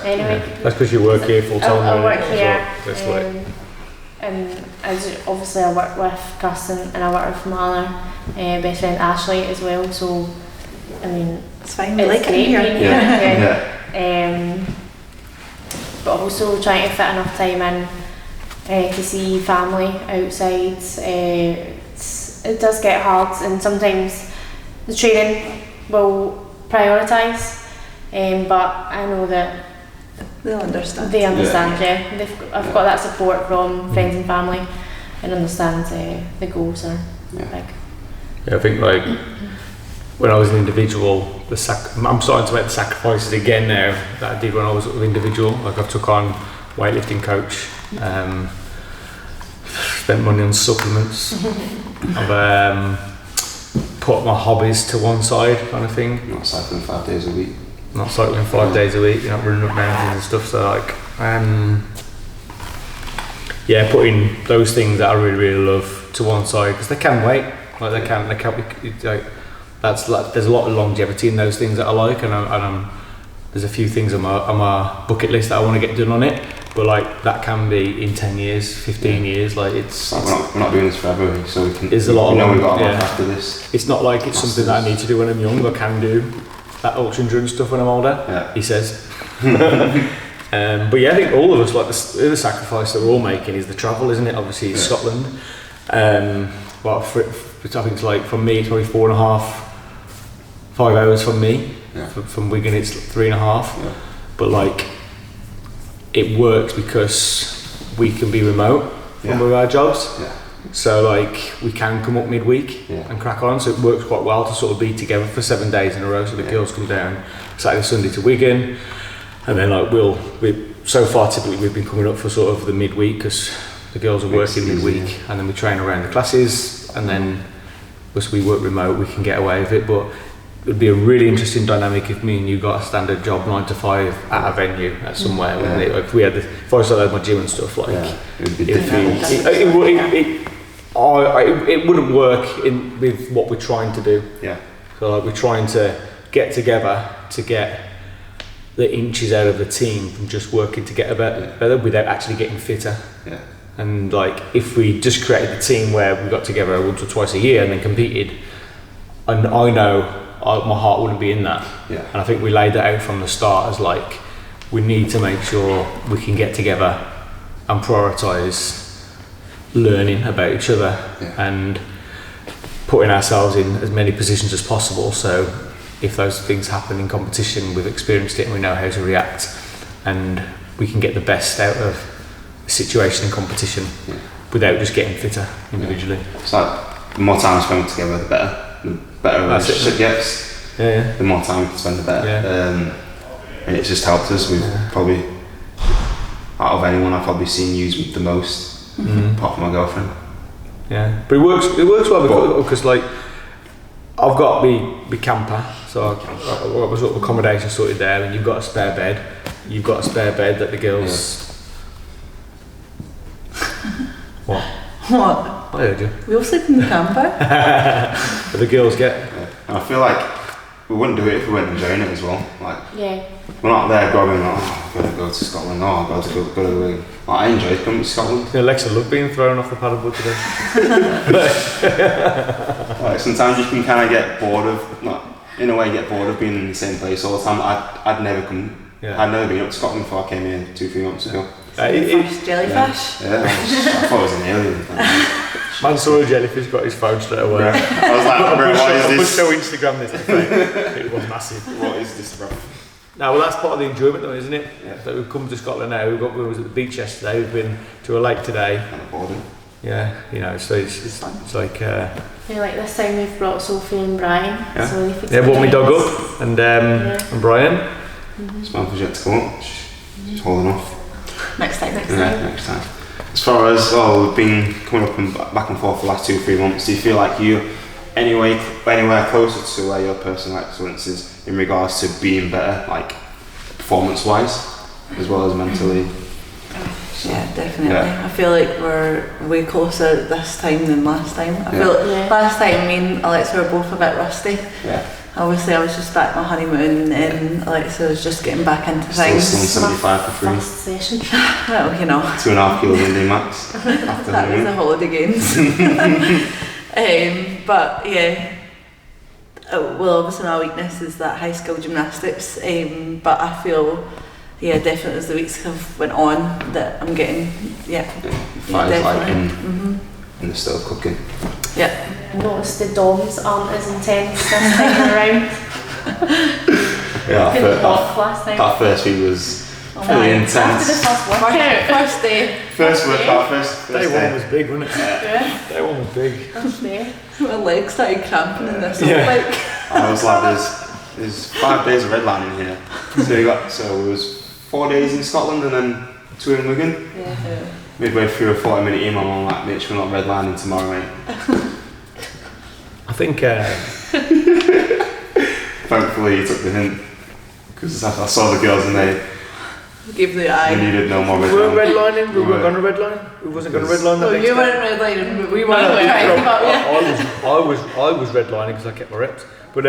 Anyway. That's because you work here full time. I work here, Well. and obviously I work with Kirsten and I work with my other best friend Ashley as well. So I mean, It's fine, we it's like it great here. being here. But also trying to fit enough time in to see family outside. It does get hard, and sometimes the training will prioritise. But I know that They'll understand. they understand. I've got that support from friends and family, and understand the goals are big. Yeah, I think, like, when I was an individual, I'm starting to make the sacrifices again now that I did when I was an individual. Like, I took on weightlifting coach, spent money on supplements. I've put my hobbies to one side, kind of thing. Not cycling 5 days a week. Not cycling 5 days a week, you're not running up mountains and stuff. So, like, putting those things that I really, really love to one side, because they can wait. Like, they can be, like, that's like, there's a lot of longevity in those things that I like, and there's a few things on my bucket list that I want to get done on it, but like, that can be in 10 years, 15 years, like, we're not doing this forever, so we can. It's a lot of we've got a life after this. It's not like it's something that I need to do when I'm young. I can do that ultra endurance stuff when I'm older. He says. But yeah, I think all of us, like, the sacrifice that we're all making is the travel, isn't it? Obviously, it's Scotland. Well, I think it's like, for me, it's probably 5 hours from me. From Wigan, it's 3.5. But like, it works because we can be remote from our jobs. So like, we can come up midweek and crack on. So it works quite well to sort of be together for 7 days in a row. So the girls come down Saturday, Sunday to Wigan, and then like so far typically we've been coming up for sort of the midweek because the girls are working midweek, and then we train around the classes, and then once we work remote we can get away with it. But it would be a really interesting dynamic if me and you got a standard job 9 to 5 at a venue at somewhere. Like, if I started my gym and stuff, like, it would be it wouldn't work with what we're trying to do. So like, we're trying to get together to get the inches out of the team from just working to get better without actually getting fitter. And like, if we just created a team where we got together once or twice a year and then competed, and I know my heart wouldn't be in that. And I think we laid that out from the start as like, we need to make sure we can get together and prioritise learning about each other. And putting ourselves in as many positions as possible. So if those things happen in competition, we've experienced it and we know how to react, and we can get the best out of the situation in competition without just getting fitter individually. It's like the more time we spend together, the better a relationship gets. Yeah. The more time we can spend, the better. Yeah. And it's just helped us. We've probably, out of anyone, I've probably seen use the most, apart from my girlfriend. Yeah, but it works well because like I've got my camper, so I've got my sort of accommodation sorted there, and you've got a spare bed. You've got a spare bed that the girls. What? I heard you. We all sleep in the camper. But the girls get. Yeah. And I feel like we wouldn't do it if we weren't enjoying it as well. Like, we're not there grabbing like, oh, I've got to go to Scotland, oh, I've got to go to like, I enjoy coming to Scotland. Yeah, Alexa loved being thrown off the paddleboard today. Like, sometimes you can kind of get bored of, like, in a way, get bored of being in the same place all the time. I'd never been up to Scotland before I came here 2-3 months ago. First jellyfish. Yeah, I thought it was an alien. Man saw a jellyfish, got his phone straight away. Yeah. I was like, bro, what is this? Show Instagram this. It was massive. What is this, bro? No, well, that's part of the enjoyment, though, isn't it? Yeah. So we've come to Scotland now. We was at the beach yesterday. We've been to a lake today. Kind of boredom. Yeah, you know, so it's like. Yeah, like this time we've brought Sophie and Brian. Yeah. So if it's They brought me dog up and Brian. Samantha's yet to come up. She's holding off. Next time. Next time. As far as we've been coming up and back and forth for the last 2-3 months, do you feel like you anywhere closer to where your personal excellence is in regards to being better, like performance wise as well as mentally? Yeah, definitely. Yeah. I feel like we're way closer this time than last time. I feel like last time me and Alexa were both a bit rusty. Yeah. Obviously I was just back on my honeymoon and Alexa was just getting back into things. Still 75 for free. First session. Well, you know. 2.5 kilos in day max. After That was the holiday games. But yeah, well, obviously my weakness is that high skill gymnastics, but I feel definitely as the weeks have went on that I'm getting Fire's like in the stove cooking. Yeah. I noticed the DOMs aren't as intense this time around. That first week was pretty intense. After the first workout. First day. First workout, first Day day. one was big, wasn't it? Yeah. Day one was big. First day. My legs started cramping in this Yeah. I was like, there's 5 days of redlining here. So it was 4 days in Scotland and then 2 in Wigan. Yeah. Midway through a 40-minute email, I'm like, Mitch, we're not redlining tomorrow, mate. I think. Thankfully, you took the hint because I saw the girls and they Give the eye. needed no more We weren't redlining. redlining. We weren't going to redline. We wasn't going to redline that So next you day. weren't redlining, but we were. I was redlining because I kept my reps. But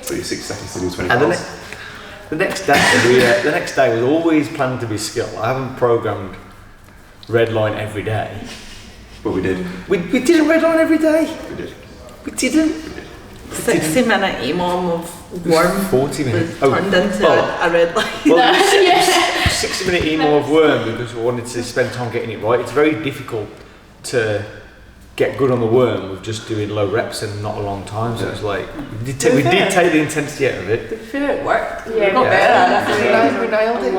So you're 6 seconds to do 20 and miles. the next day was always planned to be skill. I haven't programmed redline every day. But we did. We didn't redline every day. We did. We didn't. 60-minute EMOM of worm 40 minutes. was turned into a red light. Well, 60-minute emo of worm because we wanted to spend time getting it right. It's very difficult to get good on the worm with just doing low reps and not a long time. So it's like we did take the intensity out of it. To be fair, it worked. Yeah, we got better at it. We nailed it. We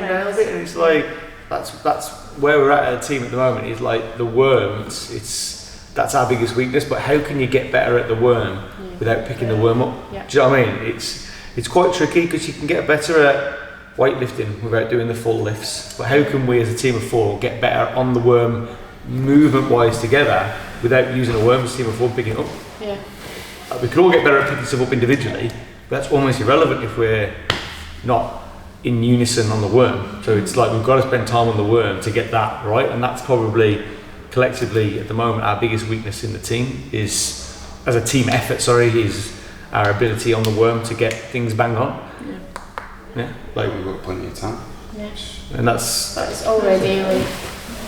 nailed it, and it's like that's where we're at as a team at the moment. Is like the worm. That's our biggest weakness. But how can you get better at the worm without picking the worm up? Yeah. Do you know what I mean? It's quite tricky because you can get better at weightlifting without doing the full lifts. But how can we as a team of 4 get better on the worm movement wise together without using a worm as a team of 4 picking it up? Yeah. We could all get better at picking stuff up individually, but that's almost irrelevant if we're not in unison on the worm. So it's like we've got to spend time on the worm to get that right, and that's probably collectively at the moment our biggest weakness in the team is, as a team effort, is our ability on the worm to get things bang on. Yeah, like We've got plenty of time. Yeah. and that's But it's already like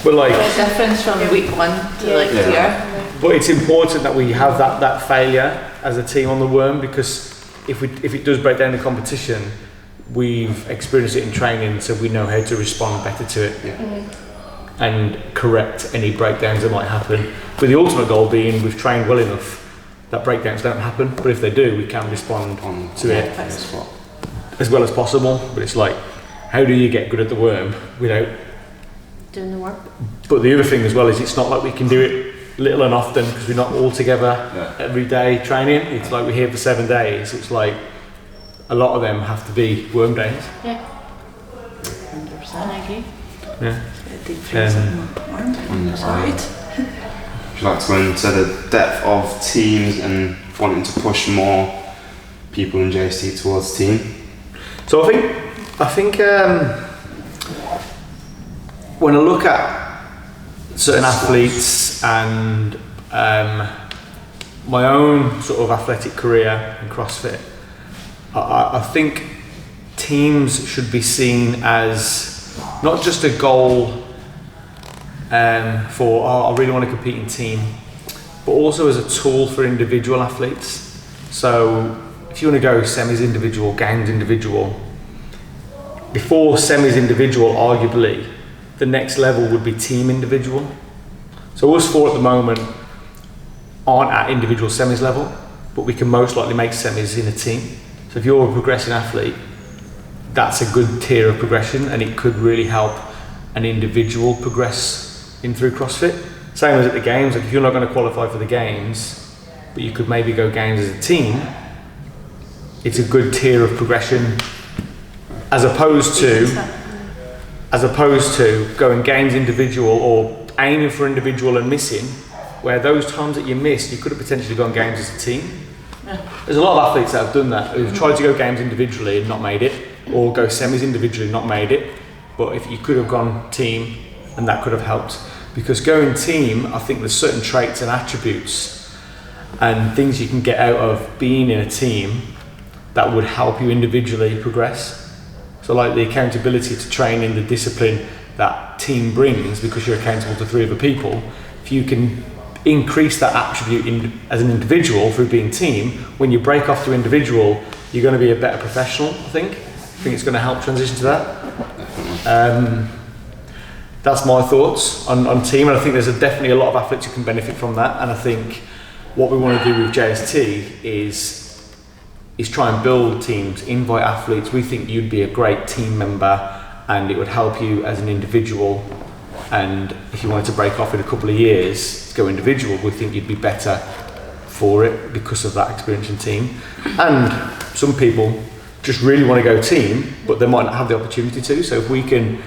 but like. The difference from week 1 to like here. But it's important that we have that failure as a team on the worm, because if it does break down the competition, we've experienced it in training, so we know how to respond better to it and correct any breakdowns that might happen. With the ultimate goal being we've trained well enough that breakdowns don't happen, but if they do, we can respond to it as well as possible. But it's like, how do you get good at the worm without Doing the work. But the other thing as well is it's not like we can do it little and often because we're not all together every day training. It's like we're here for 7 days. It's like a lot of them have to be worm days. Yeah. 100%. I agree. Yeah. Deep freeze on the side. Would you like to go into the depth of teams and wanting to push more people in JST towards team? So I think when I look at certain athletes and my own sort of athletic career in CrossFit, I think teams should be seen as not just a goal for, I really want to compete in team, but also as a tool for individual athletes. So if you want to go semis individual, games individual, before semis individual, arguably, the next level would be team individual. So us four at the moment aren't at individual semis level, but we can most likely make semis in a team. So if you're a progressing athlete, that's a good tier of progression, and it could really help an individual progress in through CrossFit. Same as at the games, like if you're not going to qualify for the games, but you could maybe go games as a team, it's a good tier of progression as opposed to going games individual or aiming for individual and missing, where those times that you missed, you could have potentially gone games as a team. There's a lot of athletes that have done that, who've tried to go games individually and not made it, or go semis individually and not made it, but if you could have gone team, and that could have helped. Because going team, I think there's certain traits and attributes and things you can get out of being in a team that would help you individually progress. So like the accountability to train in the discipline that team brings, because you're accountable to 3 other people, if you can increase that attribute as an individual through being team, when you break off to individual, you're going to be a better professional, I think it's going to help transition to that. That's my thoughts on team, and I think there's definitely a lot of athletes who can benefit from that. And I think what we want to do with JST is try and build teams, invite athletes. We think you'd be a great team member, and it would help you as an individual. And if you wanted to break off in a couple of years to go individual, we think you'd be better for it because of that experience in team. And some people just really want to go team, but they might not have the opportunity to. So if we can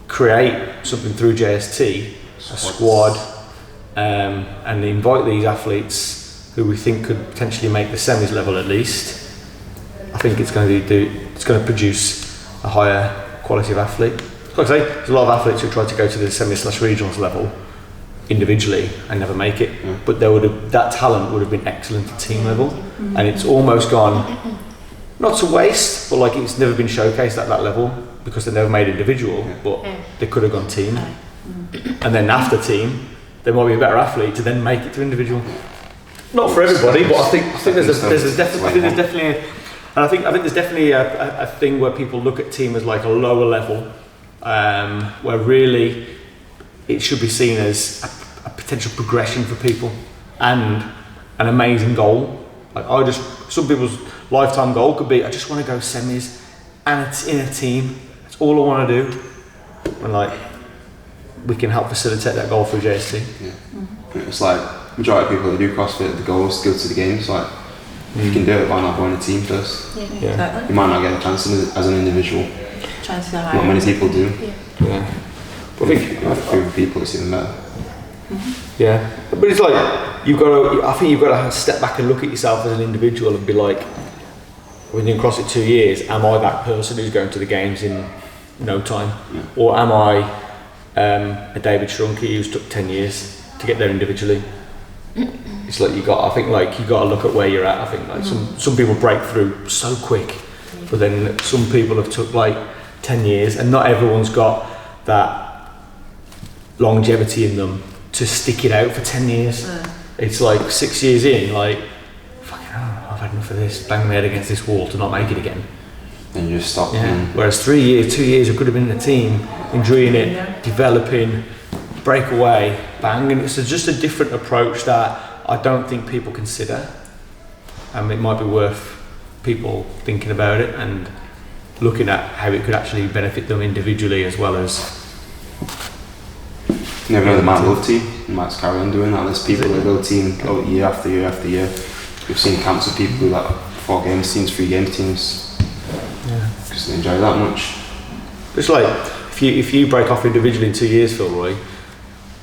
create something through JST, a squad, and invite these athletes who we think could potentially make the semis level at least, I think it's going to produce a higher quality of athlete. Like I say, there's a lot of athletes who try to go to the semi/regionals level individually and never make it, but that talent would have been excellent at team level, and it's almost gone, not to waste, but like it's never been showcased at that level because they never made individual, but they could have gone team. And then after team, they might be a better athlete to then make it to individual. Not for everybody, but I think there's definitely a thing where people look at team as like a lower level, where really it should be seen as a potential progression for people and an amazing goal. Like some people's lifetime goal could be, I just want to go semis and it's in a team. That's all I want to do. And like, we can help facilitate that goal through JST. Yeah. It's like majority of people that do CrossFit, the goal is to go to the games. Like, if you can do it, why not go in a team first? Yeah. Exactly. You might not get a chance as an individual. Chances are Not higher. many people do. Yeah. But if you have a group of people, it's even better. Yeah, but it's like I think you've got to step back and look at yourself as an individual and be like, when you're in CrossFit 2 years, am I that person who's going to the games in no time, or am I a David Shrunky who's took 10 years to get there individually? It's like you got to look at where you're at. I think like some people break through so quick, but then some people have took like 10 years, and not everyone's got that longevity in them to stick it out for 10 years. It's like 6 years in, like, fucking hell, I've had enough of this, bang my head against this wall to not make it again. And you just stop. Yeah. Whereas 3 years, 2 years, we could have been in a team, enjoying it, developing, break away, bang, and it's just a different approach that I don't think people consider. It might be worth people thinking about it and looking at how it could actually benefit them individually as well as. You never know, they might love team, they might carry on doing that. There's people that go team year after year after year. We've seen camps of people who like 4 games teams, 3 game teams, because they enjoy that much. It's like if you break off individually in 2 years, Phil Roy,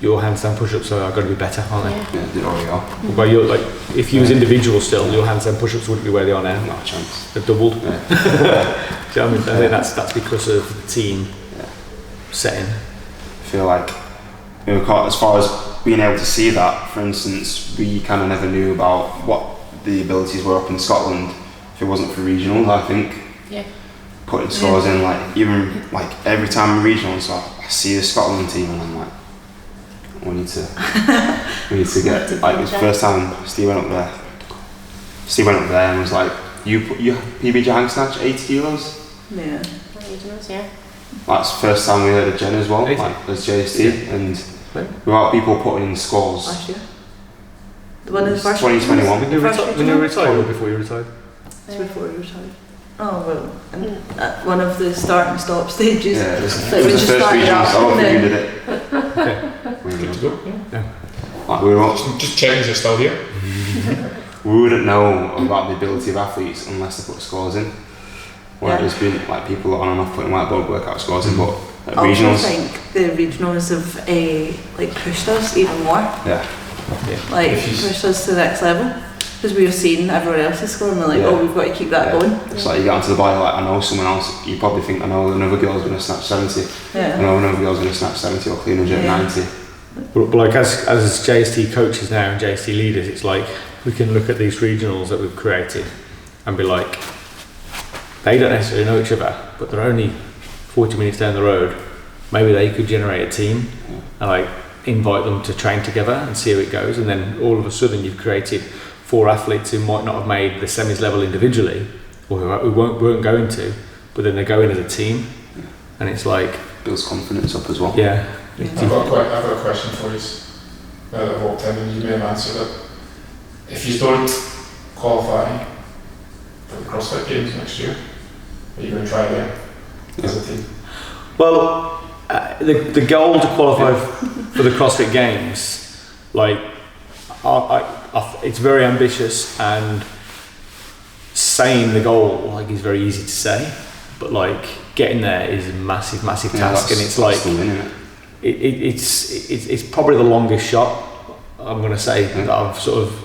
your handstand push-ups are going to be better, aren't they? Yeah, they already are. Well, you're like, if you was individual still, your handstand push-ups wouldn't be where they are now. Not a chance. They've doubled. Yeah. Do you know what I mean? I think that's because of the team setting. I feel like, you know, as far as being able to see that, for instance, we kind of never knew about what the abilities were up in Scotland if it wasn't for regionals. I think putting scores in, like even like every time in regionals, I see the Scotland team and I'm like, we need to get, like, it's the first time Steve went up there and was like, you PB hang snatch 80 kilos? Yeah. That's the first time we heard of Jen as well, 80? like as JST, and without people putting in scores. Last year. The one in the first 2021. When you retired or before you retired? It's before you retired. Oh well, and at one of the start and stop stages. Yeah, it was we the just first started region, up so I don't and think you then- did it. Okay. Good to go. Yeah. Like, we were Just checking they're still here. we wouldn't know about the ability of athletes unless they put scores in. Where Yeah. there's been like people on and off putting whiteboard workout scores in, but at I also regionals, think the regionals have like pushed us even more. yeah, Like If you- pushed us to the next level. Because we were seeing everyone else's score and we're like, Yeah. oh, we've got to keep that yeah. going. It's like you get onto the bar, like I know someone else. You probably think I know another girl's going to snatch 70. I Yeah. know another girl's going to snatch 70 or clean and jerk Yeah. 90. But like as JST coaches now and JST leaders, it's like we can look at these regionals that we've created and be like, they don't necessarily know each other, but they're only 40 minutes down the road. Maybe they could generate a team and like invite them to train together and see how it goes, and then all of a sudden you've created 4 athletes who might not have made the semis level individually, or who weren't going to, but then they go in as a team, and it's like Builds confidence up as well. yeah. I've got a question for you. Now that I've walked in and you may have answered it. If you don't qualify for the CrossFit Games next year, are you going to try again as a team? Well, the goal to qualify for the CrossFit Games, like, it's very ambitious, and saying the goal like is very easy to say, but like getting there is a massive task, and it's like it's probably the longest shot I'm going to say that I've sort of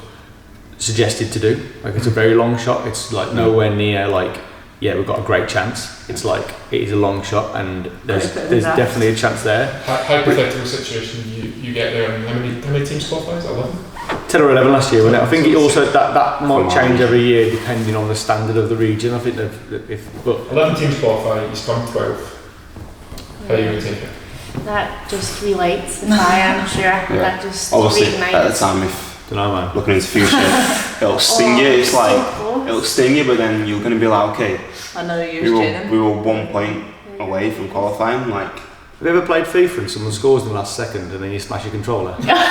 suggested to do. Like it's a very long shot. It's like nowhere near like, yeah, we've got a great chance. It's like it is a long shot, and there's definitely a chance there. Hypothetical situation, you get there, and how many teams qualify? Is it 11? 10 or 11 last year, wasn't it? I think it also that might change every year depending on the standard of the region. I think but 11 teams qualify, you come 12. How are you going to take it? That just relights the fire, I'm sure. That just Obviously, reignites. at the time, if don't know, man. looking into the future, it'll sting you. It's like it'll sting you, but then you're going to be like, okay, Another year's training. we were 1 point away from qualifying. Like, Have you ever played FIFA and someone scores in the last second and then you smash your controller? well,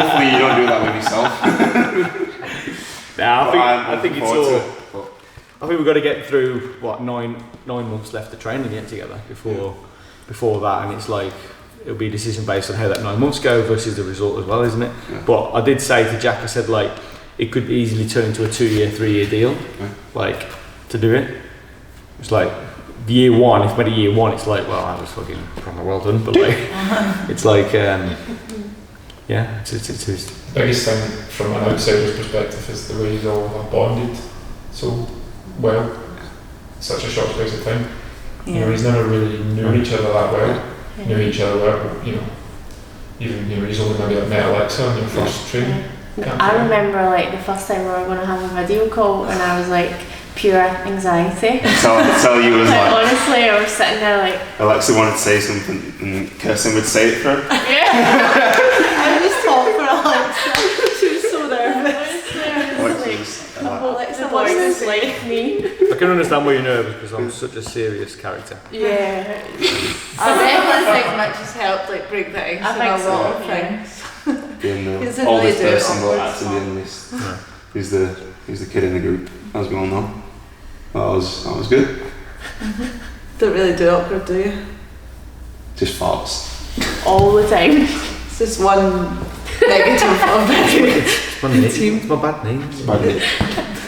hopefully you don't do that with yourself. Nah, But I think it's all. I I think we've got to get through what 9 months left of training yet together before that, and it's like it'll be a decision based on how that 9 months go versus the result as well, isn't it? Yeah. But I did say to Jack, I said like it could easily turn into a 2-year, 3-year deal, like to do it. It's like year 1. If made a year 1, it's like, well, I was fucking well done, but like it's like yeah, it's The biggest thing from an outsider's perspective is the way you all have bonded so well, such a short space of time. You know, he's never really knew each other that well. Knew each other well, you know. Even he's only maybe like met Alexa on your first training. I remember like the first time we were going to have a video call, and I was like pure anxiety. tell you was Like, like, honestly, I was sitting there like, Alexa wanted to say something and Kirsten would say it for her. yeah. I just talked for Alexa. She was so nervous. Honestly, I was like, Alexa was, Alexa, the what's boys this? like me. I can understand why you're nervous because I'm such a serious character. Yeah. I definitely think Mitch has helped like break the ice I on think a so, lot of yeah. things. Being He's the a oldest really person, but awkward actually the son. youngest. Yeah. He's the kid in the group, as we all know. That was good. Don't really do awkward, do you? Just farts. All the time. It's just one negative of it. It's my name. It's my bad name. Bad name.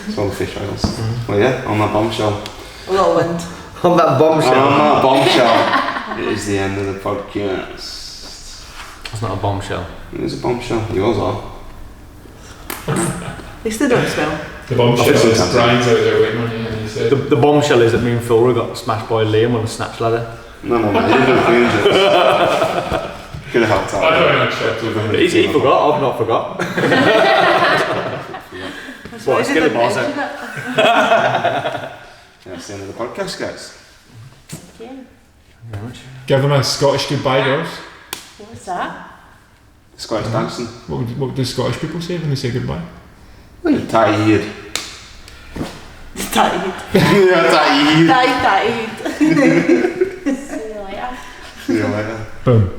It's all the fish oils. Well, yeah, on that bombshell. A little wind. On that bombshell. On that bombshell, it is the end of the podcast. It's not a bombshell. It is a bombshell. Yours are. At least they don't smell. The bombshell Official is time. Brian's out there waiting on you, and he said, The bombshell is that me and Phil got smashed by Liam on a snatch ladder. No, you didn't do it. Could have helped out. I don't know, actually. He forgot, I've not forgot. That's What, why a they skillet didn't bars mention out? it. Yeah, that's the end of the podcast, guys. Yeah. Very much. Give them a Scottish goodbye, girls. What's that? Scottish dancing. What do Scottish people say when they say goodbye? Tired. Tied. Yeah, tired. Tied. See you later. See you later. Boom.